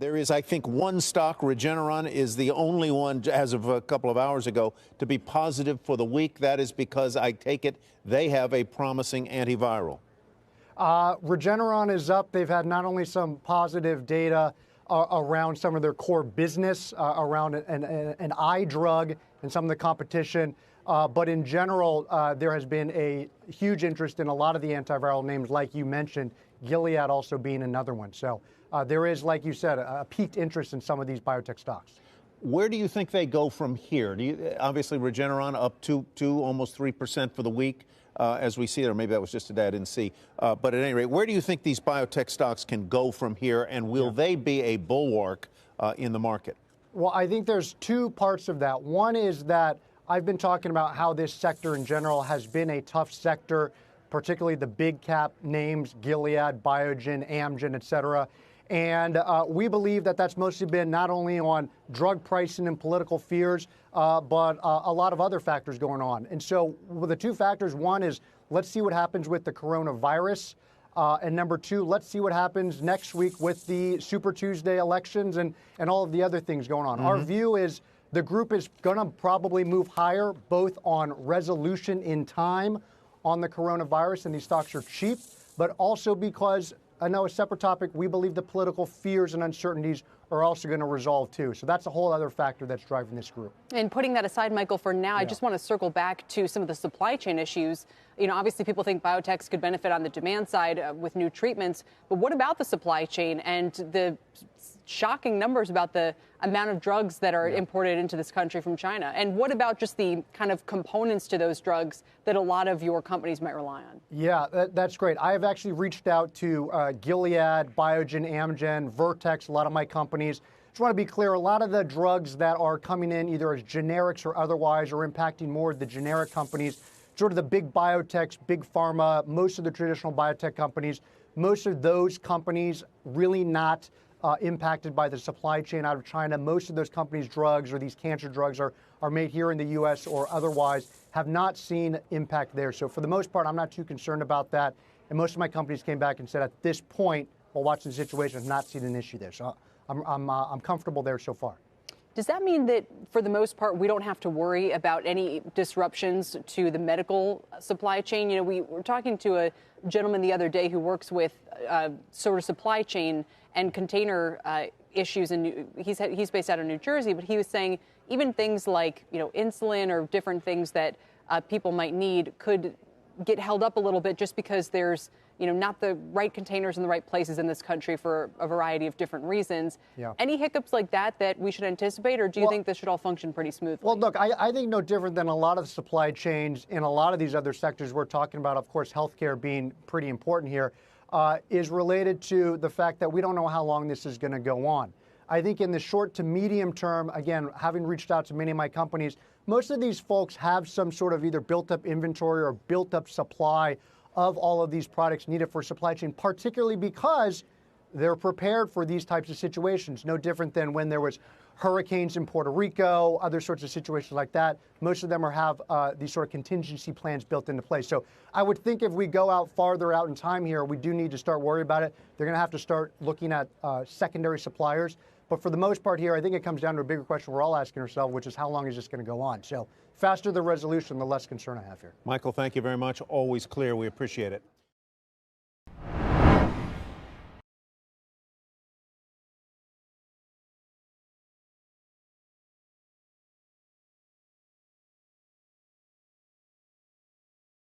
There is, I think, one stock, Regeneron, is the only one, as of a couple of hours ago, to be positive for the week. That is because, I take it, they have a promising antiviral. Regeneron is up. They've had not only some positive data around some of their core business, around an eye drug and some of the competition, but in general, there has been a huge interest in a lot of the antiviral names, like you mentioned, Gilead also being another one. So there is, like you said, a piqued interest in some of these biotech stocks. Where do you think they go from here? Obviously, Regeneron up to almost 3% for the week, as we see it, or maybe that was just a day I didn't see. But at any rate, where do you think these biotech stocks can go from here, and will they be a bulwark in the market? Well, I think there's two parts of that. One is that I've been talking about how this sector in general has been a tough sector, particularly the big cap names, Gilead, Biogen, Amgen, et cetera. And we believe that that's mostly been not only on drug pricing and political fears, but a lot of other factors going on. And so well, the two factors, one is let's see what happens with the coronavirus. And number two, let's see what happens next week with the Super Tuesday elections and all of the other things going on. Our view is the group is going to probably move higher, both on resolution in time on the coronavirus, and these stocks are cheap, but also because, I know a separate topic, we believe the political fears and uncertainties are also going to resolve too. So that's a whole other factor that's driving this group. And putting that aside, Michael, for now, I just want to circle back to some of the supply chain issues. You know, obviously people think biotechs could benefit on the demand side with new treatments, but what about the supply chain and the shocking numbers about the amount of drugs that are imported into this country from China? And what about just the kind of components to those drugs that a lot of your companies might rely on? Yeah, that's great. I have actually reached out to Gilead, Biogen, Amgen, Vertex, a lot of my companies. Just want to be clear, a lot of the drugs that are coming in either as generics or otherwise are impacting more the generic companies, sort of the big biotechs, big pharma, most of the traditional biotech companies. Most of those companies really not impacted by the supply chain out of China. Most of those companies' drugs or these cancer drugs are made here in the U.S. or otherwise, have not seen impact there. So for the most part, I'm not too concerned about that. And most of my companies came back and said at this point, while watching the situation, have not seen an issue there. So I'm comfortable there so far. Does that mean that, for the most part, we don't have to worry about any disruptions to the medical supply chain? You know, we were talking to a gentleman the other day who works with sort of supply chain and container issues, and he's based out of New Jersey, but he was saying even things like, you know, insulin or different things that people might need could get held up a little bit just because there's, you know, not the right containers in the right places in this country for a variety of different reasons. Yeah. Any hiccups like that we should anticipate, or do you think this should all function pretty smoothly? Well, look, I think no different than a lot of the supply chains in a lot of these other sectors we're talking about, of course, healthcare being pretty important here, is related to the fact that we don't know how long this is going to go on. I think in the short to medium term, again, having reached out to many of my companies, most of these folks have some sort of either built up inventory or built up supply of all of these products needed for supply chain, particularly because they're prepared for these types of situations. No different than when there was hurricanes in Puerto Rico, other sorts of situations like that. Most of them have these sort of contingency plans built into place. So I would think if we go out farther out in time here, we do need to start worrying about it. They're going to have to start looking at secondary suppliers. But for the most part here, I think it comes down to a bigger question we're all asking ourselves, which is how long is this going to go on? So faster the resolution, the less concern I have here. Michael, thank you very much. Always clear. We appreciate it.